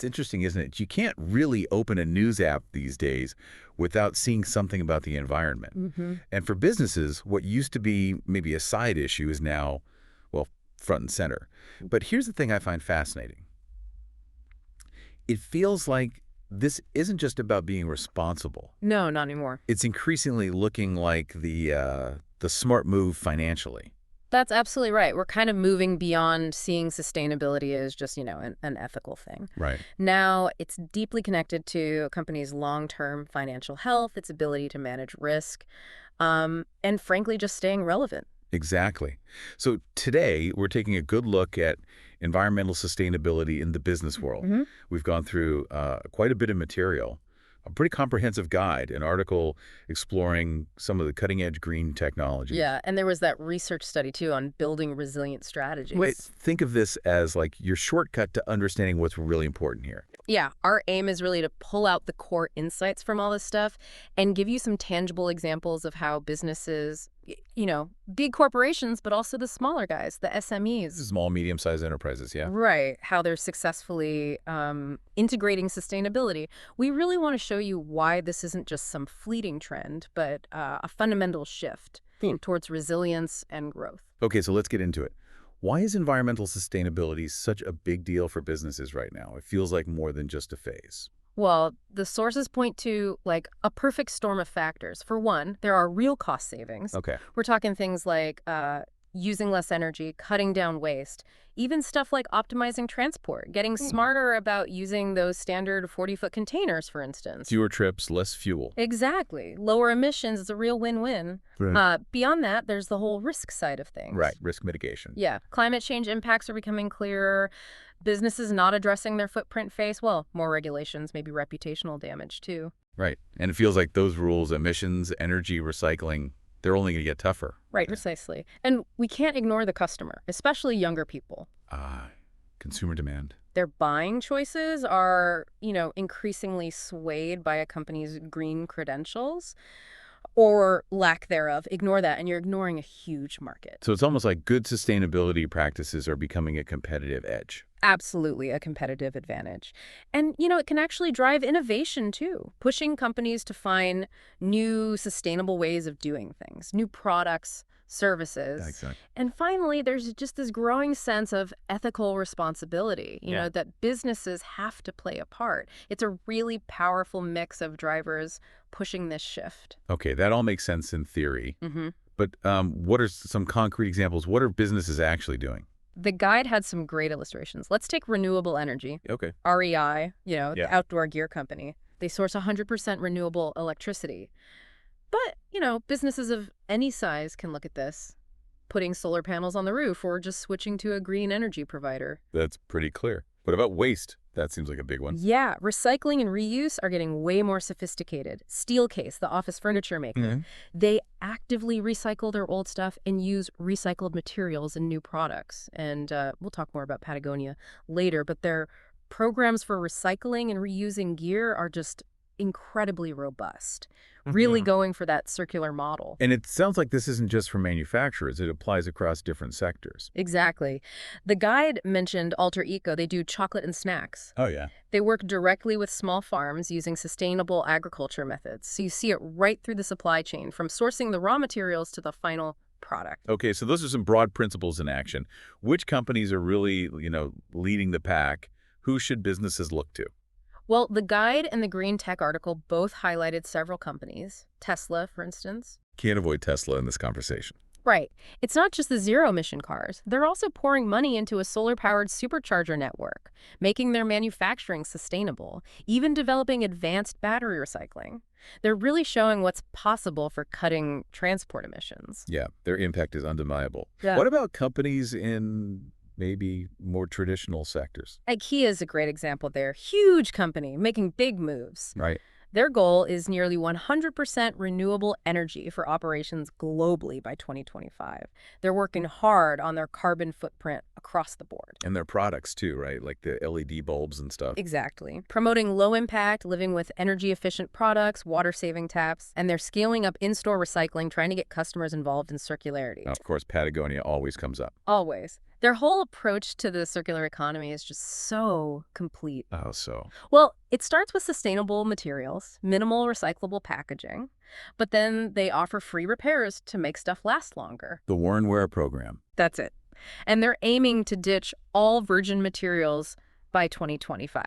It's interesting, isn't it? You can't really open a news app these days without seeing something about the environment. And for businesses, what used to be maybe a side issue is now, well, front and center. But here's the thing I find fascinating. It feels like this isn't just about being responsible. No, not anymore. It's increasingly looking like the smart move financially. That's absolutely right. We're kind of moving beyond seeing sustainability as just, an ethical thing. Right. Now, it's deeply connected to a company's long-term financial health, its ability to manage risk, and frankly, just staying relevant. Exactly. So today, we're taking a good look at environmental sustainability in the business world. We've gone through quite a bit of material, a pretty comprehensive guide, an article exploring some of the cutting-edge green technologies. Yeah, and there was that research study, too, on building resilient strategies. Wait, think of this as like your shortcut to understanding what's really important here. Yeah, our aim is really to pull out the core insights from all this stuff and give you some tangible examples of how businesses, big corporations, but also the smaller guys, the SMEs. Small, medium-sized enterprises, yeah. Right, how they're successfully integrating sustainability. We really want to show you why this isn't just some fleeting trend, but a fundamental shift towards resilience and growth. Okay, so let's get into it. Why is environmental sustainability such a big deal for businesses right now? It feels like more than just a phase. Well, the sources point to, a perfect storm of factors. For one, there are real cost savings. Okay. We're talking things like using less energy, cutting down waste, even stuff like optimizing transport, getting smarter about using those standard 40-foot containers, for instance. Fewer trips, less fuel. Exactly. Lower emissions is a real win-win. Right. Beyond that, there's the whole risk side of things. Right, risk mitigation. Yeah. Climate change impacts are becoming clearer. Businesses not addressing their footprint face, well, more regulations, maybe reputational damage, too. Right. And it feels like those rules, emissions, energy, recycling, they're only going to get tougher. Right, precisely. And we can't ignore the customer, especially younger people. Consumer demand. Their buying choices are, increasingly swayed by a company's green credentials or lack thereof. Ignore that, and you're ignoring a huge market. So it's almost like good sustainability practices are becoming a competitive edge. Absolutely a competitive advantage. And, it can actually drive innovation, too, pushing companies to find new sustainable ways of doing things, new products, services. Exactly. And finally, there's just this growing sense of ethical responsibility, that businesses have to play a part. It's a really powerful mix of drivers pushing this shift. Okay, that all makes sense in theory. But what are some concrete examples? What are businesses actually doing? The guide had some great illustrations. Let's take renewable energy. Okay. REI, the outdoor gear company. They source 100% renewable electricity. But, businesses of any size can look at this, putting solar panels on the roof or just switching to a green energy provider. That's pretty clear. What about waste? That seems like a big one. Yeah, recycling and reuse are getting way more sophisticated. Steelcase, the office furniture maker, they actively recycle their old stuff and use recycled materials in new products. And we'll talk more about Patagonia later, but their programs for recycling and reusing gear are just incredibly robust, really going for that circular model. And it sounds like this isn't just for manufacturers. It applies across different sectors. Exactly. The guide mentioned Alter Eco. They do chocolate and snacks. Oh, yeah. They work directly with small farms using sustainable agriculture methods. So you see it right through the supply chain, from sourcing the raw materials to the final product. Okay, so those are some broad principles in action. Which companies are really, leading the pack? Who should businesses look to? Well, the guide and the green tech article both highlighted several companies. Tesla, for instance. Can't avoid Tesla in this conversation. Right. It's not just the zero-emission cars. They're also pouring money into a solar-powered supercharger network, making their manufacturing sustainable, even developing advanced battery recycling. They're really showing what's possible for cutting transport emissions. Yeah, their impact is undeniable. Yeah. What about companies in maybe more traditional sectors? IKEA is a great example there. Huge company making big moves. Right. Their goal is nearly 100% renewable energy for operations globally by 2025. They're working hard on their carbon footprint across the board. And their products too, right? Like the LED bulbs and stuff. Exactly. Promoting low impact, living with energy efficient products, water saving taps, and they're scaling up in-store recycling, trying to get customers involved in circularity. Now, of course, Patagonia always comes up. Always. Their whole approach to the circular economy is just so complete. Oh, so. Well, it starts with sustainable materials, minimal recyclable packaging, but then they offer free repairs to make stuff last longer. The Warren Ware program. That's it. And they're aiming to ditch all virgin materials by 2025,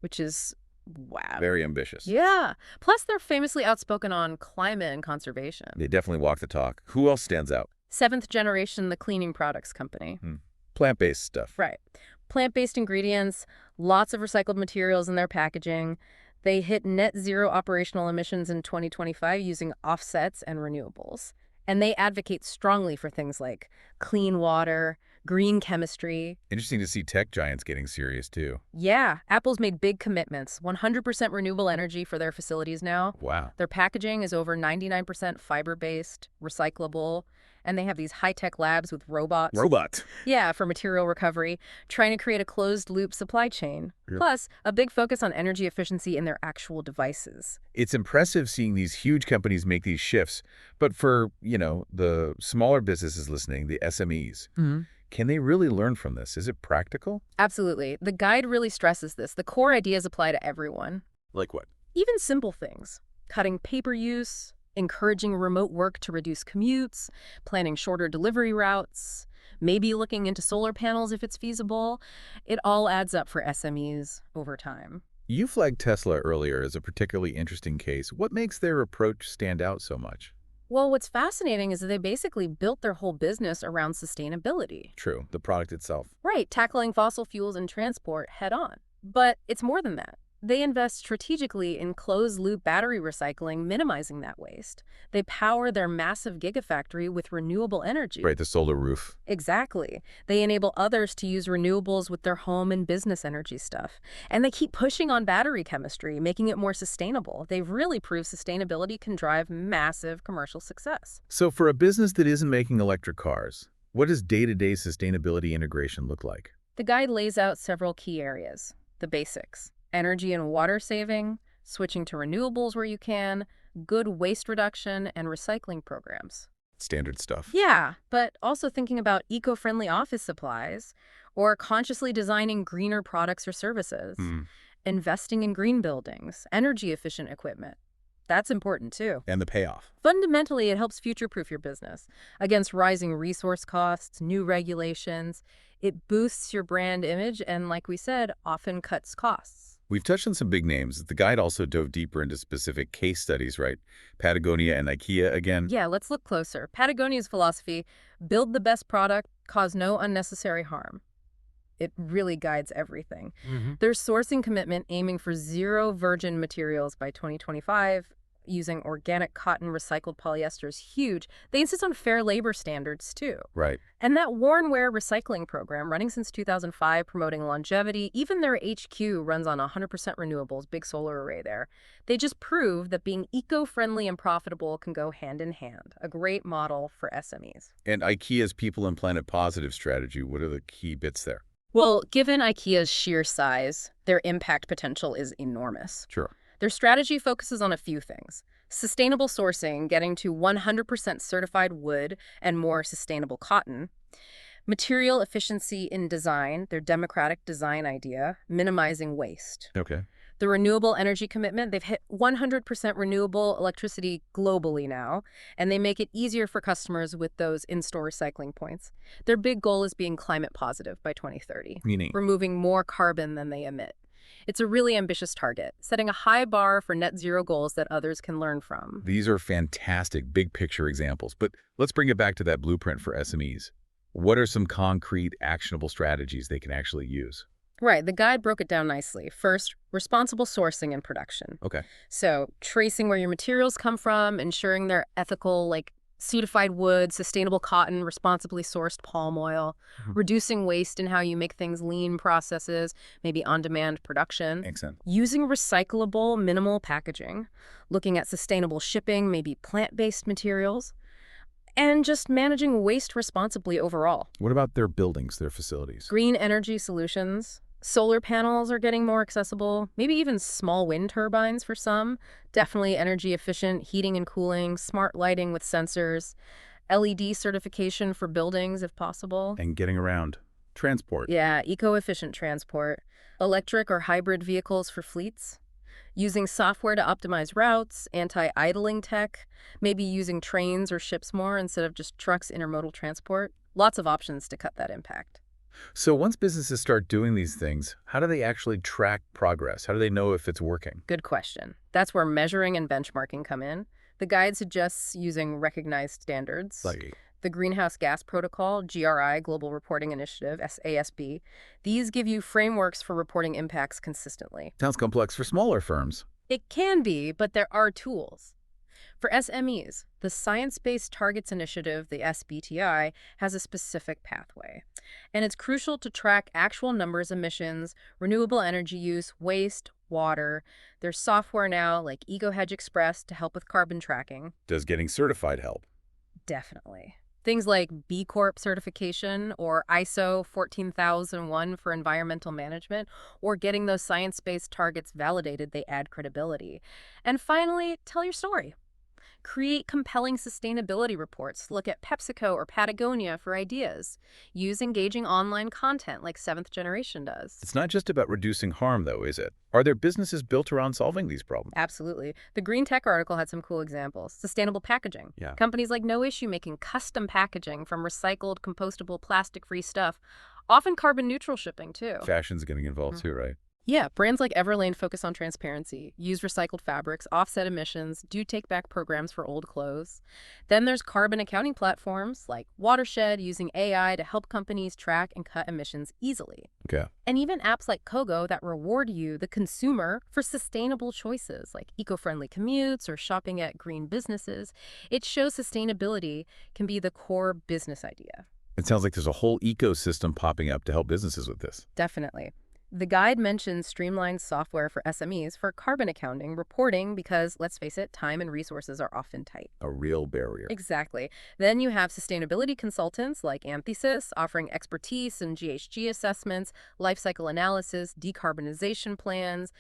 which is wow. Very ambitious. Yeah. Plus, they're famously outspoken on climate and conservation. They definitely walk the talk. Who else stands out? Seventh generation, the cleaning products company. Plant-based stuff. Right. Plant-based ingredients, lots of recycled materials in their packaging. They hit net zero operational emissions in 2025 using offsets and renewables. And they advocate strongly for things like clean water, green chemistry. Interesting to see tech giants getting serious, too. Yeah, Apple's made big commitments, 100% renewable energy for their facilities now. Wow. Their packaging is over 99% fiber-based, recyclable, and they have these high-tech labs with robots. Robot. Yeah, for material recovery, trying to create a closed-loop supply chain. Yep. Plus, a big focus on energy efficiency in their actual devices. It's impressive seeing these huge companies make these shifts. But for, the smaller businesses listening, the SMEs, can they really learn from this? Is it practical? Absolutely. The guide really stresses this. The core ideas apply to everyone. Like what? Even simple things. Cutting paper use, encouraging remote work to reduce commutes, planning shorter delivery routes, maybe looking into solar panels if it's feasible. It all adds up for SMEs over time. You flagged Tesla earlier as a particularly interesting case. What makes their approach stand out so much? Well, what's fascinating is that they basically built their whole business around sustainability. True, the product itself. Right, tackling fossil fuels and transport head on. But it's more than that. They invest strategically in closed-loop battery recycling, minimizing that waste. They power their massive gigafactory with renewable energy. Right, the solar roof. Exactly. They enable others to use renewables with their home and business energy stuff. And they keep pushing on battery chemistry, making it more sustainable. They've really proved sustainability can drive massive commercial success. So for a business that isn't making electric cars, what does day-to-day sustainability integration look like? The guide lays out several key areas. The basics. Energy and water saving, switching to renewables where you can, good waste reduction, and recycling programs. Standard stuff. Yeah, but also thinking about eco-friendly office supplies or consciously designing greener products or services, investing in green buildings, energy-efficient equipment. That's important too. And the payoff. Fundamentally, it helps future-proof your business against rising resource costs, new regulations. It boosts your brand image and, like we said, often cuts costs. We've touched on some big names. The guide also dove deeper into specific case studies, right? Patagonia and IKEA again. Yeah, let's look closer. Patagonia's philosophy, build the best product, cause no unnecessary harm. It really guides everything. Their sourcing commitment aiming for zero virgin materials by 2025, using organic cotton, recycled polyester is huge. They insist on fair labor standards, too. Right. And that Warren Ware recycling program, running since 2005, promoting longevity, even their HQ runs on 100% renewables, big solar array there. They just prove that being eco-friendly and profitable can go hand in hand. A great model for SMEs. And IKEA's People and Planet Positive strategy, what are the key bits there? Well, given IKEA's sheer size, their impact potential is enormous. Sure. Their strategy focuses on a few things. Sustainable sourcing, getting to 100% certified wood and more sustainable cotton. Material efficiency in design, their democratic design idea, minimizing waste. Okay. The renewable energy commitment, they've hit 100% renewable electricity globally now, and they make it easier for customers with those in-store recycling points. Their big goal is being climate positive by 2030, Meaning? removing more carbon than they emit. It's a really ambitious target, setting a high bar for net zero goals that others can learn from. These are fantastic big picture examples, but let's bring it back to that blueprint for SMEs. What are some concrete, actionable strategies they can actually use? Right, the guide broke it down nicely. First, responsible sourcing and production. Okay. So tracing where your materials come from, ensuring they're ethical, like certified wood, sustainable cotton, responsibly sourced palm oil, reducing waste in how you make things, lean processes, maybe on-demand production. Makes sense. Using recyclable, minimal packaging, looking at sustainable shipping, maybe plant-based materials, and just managing waste responsibly overall. What about their buildings, their facilities? Green energy solutions. Solar panels are getting more accessible, maybe even small wind turbines for some. Definitely energy efficient, heating and cooling, smart lighting with sensors. LED certification for buildings if possible. And getting around. Transport. Yeah, eco-efficient transport. Electric or hybrid vehicles for fleets. Using software to optimize routes, anti-idling tech, maybe using trains or ships more instead of just trucks, intermodal transport. Lots of options to cut that impact. So once businesses start doing these things, how do they actually track progress? How do they know if it's working? Good question. That's where measuring and benchmarking come in. The guide suggests using recognized standards. Like, The Greenhouse Gas Protocol, GRI, Global Reporting Initiative, SASB. These give you frameworks for reporting impacts consistently. sounds complex for smaller firms. It can be, but there are tools. For SMEs, the Science-Based Targets Initiative, the SBTI, has a specific pathway. And it's crucial to track actual numbers, emissions, renewable energy use, waste, water. There's software now like EcoHedge Express to help with carbon tracking. Does getting certified help? Definitely. Things like B Corp certification or ISO 14001 for environmental management, or getting those science-based targets validated, they add credibility. And finally, tell your story. Create compelling sustainability reports. Look at PepsiCo or Patagonia for ideas. Use engaging online content like Seventh Generation does. It's not just about reducing harm, though, is it? Are there businesses built around solving these problems? Absolutely. The Green Tech article had some cool examples. Sustainable packaging. Yeah. Companies like No Issue making custom packaging from recycled, compostable, plastic-free stuff. Often carbon neutral shipping, too. Fashion's getting involved too, right? Yeah, brands like Everlane focus on transparency, use recycled fabrics, offset emissions, do take-back programs for old clothes. Then there's carbon accounting platforms like Watershed using AI to help companies track and cut emissions easily. Okay. And even apps like Kogo that reward you, the consumer, for sustainable choices like eco-friendly commutes or shopping at green businesses. It shows sustainability can be the core business idea. It sounds like there's a whole ecosystem popping up to help businesses with this. Definitely. The guide mentions streamlined software for SMEs for carbon accounting, reporting, because, let's face it, time and resources are often tight. A real barrier. Exactly. Then you have sustainability consultants like Anthesis offering expertise in GHG assessments, life cycle analysis, decarbonization plans,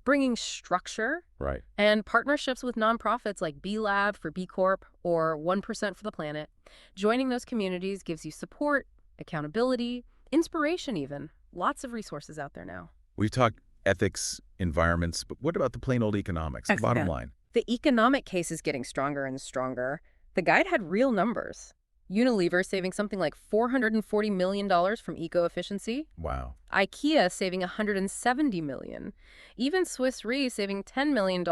bringing structure, Right. and partnerships with nonprofits like B Lab for B Corp or 1% for the Planet. Joining those communities gives you support, accountability, inspiration even. Lots of resources out there now. We've talked ethics, environments, but what about the plain old economics, the bottom line? The economic case is getting stronger and stronger. The guide had real numbers. Unilever saving something like $440 million from eco-efficiency. Wow. IKEA saving $170 million. Even Swiss Re saving $10 million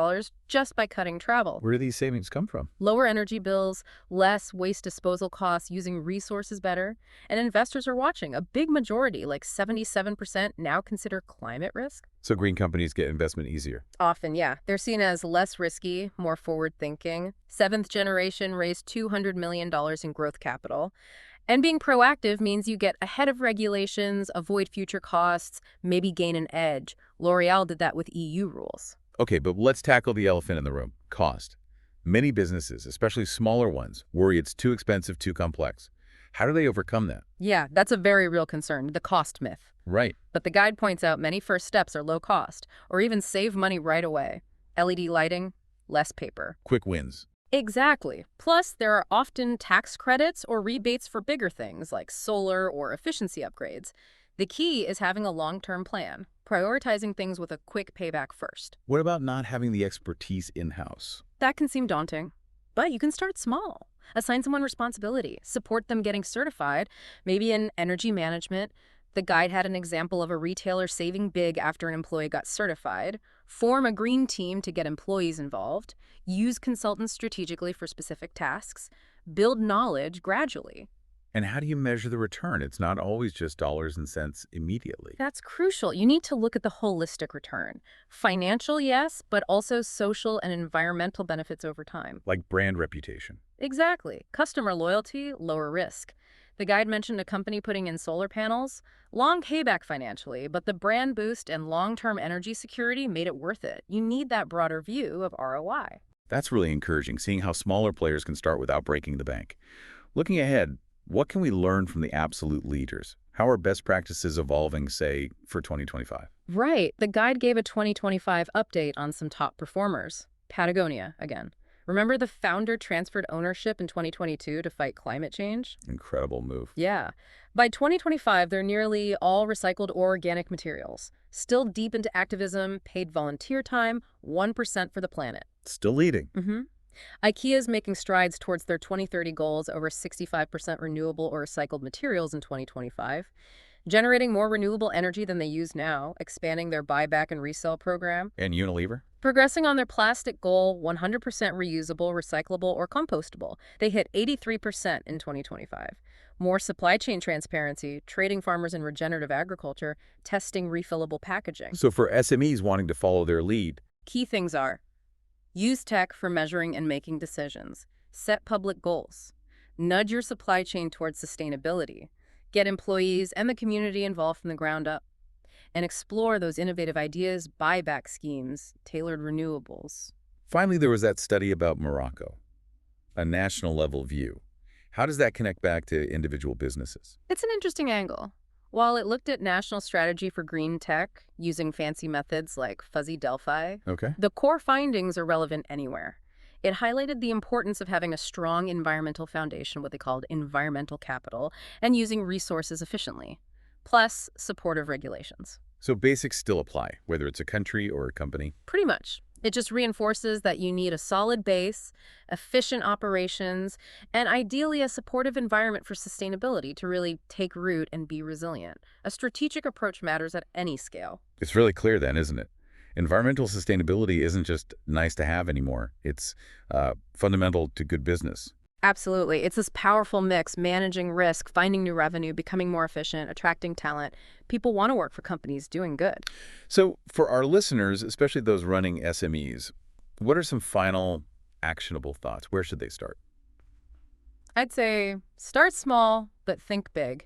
just by cutting travel. Where do these savings come from? Lower energy bills, less waste disposal costs, using resources better. And investors are watching. A big majority, like 77%, now consider climate risk. So green companies get investment easier. Often, yeah. They're seen as less risky, more forward-thinking. Seventh Generation raised $200 million in growth capital. And being proactive means you get ahead of regulations, avoid future costs, maybe gain an edge. L'Oreal did that with EU rules. Okay, but let's tackle the elephant in the room, cost. Many businesses, especially smaller ones, worry it's too expensive, too complex. How do they overcome that? Yeah, that's a very real concern, the cost myth. Right. But the guide points out many first steps are low cost, or even save money right away. LED lighting, less paper. Quick wins. Exactly. Plus, there are often tax credits or rebates for bigger things like solar or efficiency upgrades. The key is having a long-term plan, prioritizing things with a quick payback first. What about not having the expertise in-house? That can seem daunting, but you can start small. Assign someone responsibility, support them getting certified, maybe in energy management. The guide had an example of a retailer saving big after an employee got certified. Form a green team to get employees involved. Use consultants strategically for specific tasks. Build knowledge gradually. And how do you measure the return? It's not always just dollars and cents immediately. That's crucial. You need to look at the holistic return. Financial, yes, but also social and environmental benefits over time. Like brand reputation. Exactly. Customer loyalty, lower risk. The guide mentioned a company putting in solar panels. Long payback financially, but the brand boost and long-term energy security made it worth it. You need that broader view of ROI. That's really encouraging, seeing how smaller players can start without breaking the bank. Looking ahead, what can we learn from the absolute leaders? How are best practices evolving, say, for 2025? Right. The guide gave a 2025 update on some top performers. Patagonia, again. Remember the founder transferred ownership in 2022 to fight climate change? Incredible move. Yeah. By 2025, they're nearly all recycled or organic materials. Still deep into activism, paid volunteer time, 1% for the planet. Still leading. IKEA is making strides towards their 2030 goals, over 65% renewable or recycled materials in 2025, generating more renewable energy than they use now, expanding their buyback and resell program, And Unilever? progressing on their plastic goal, 100% reusable, recyclable, or compostable. They hit 83% in 2025. More supply chain transparency, trading farmers in regenerative agriculture, testing refillable packaging. So for SMEs wanting to follow their lead, Key things are: use tech for measuring and making decisions, set public goals, nudge your supply chain towards sustainability, get employees and the community involved from the ground up, and explore those innovative ideas, buyback schemes, tailored renewables. finally there was that study about Morocco, a national level view. How does that connect back to individual businesses? It's an interesting angle. While it looked at national strategy for green tech using fancy methods like fuzzy Delphi, Okay. the core findings are relevant anywhere. It highlighted the importance of having a strong environmental foundation, what they called environmental capital, and using resources efficiently, plus supportive regulations. So basics still apply, whether it's a country or a company. Pretty much. It just reinforces that you need a solid base, efficient operations, and ideally a supportive environment for sustainability to really take root and be resilient. A strategic approach matters at any scale. It's really clear then, isn't it? Environmental sustainability isn't just nice to have anymore. It's fundamental to good business. Absolutely. It's this powerful mix: managing risk, finding new revenue, becoming more efficient, attracting talent. People want to work for companies doing good. So for our listeners, especially those running SMEs, what are some final actionable thoughts? Where should they start? I'd say start small, but think big.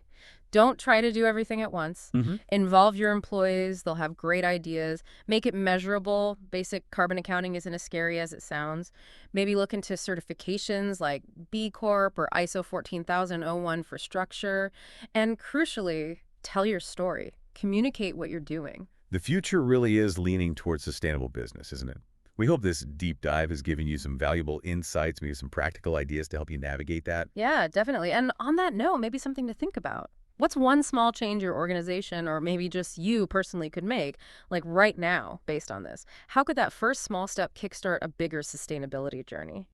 Don't try to do everything at once. Involve your employees. They'll have great ideas. Make it measurable. Basic carbon accounting isn't as scary as it sounds. Maybe look into certifications like B Corp or ISO 14001 for structure. And crucially, tell your story. Communicate what you're doing. The future really is leaning towards sustainable business, isn't it? We hope this deep dive has given you some valuable insights, maybe some practical ideas to help you navigate that. Yeah, definitely. And on that note, maybe something to think about. What's one small change your organization or maybe just you personally could make, like right now, based on this? How could that first small step kickstart a bigger sustainability journey?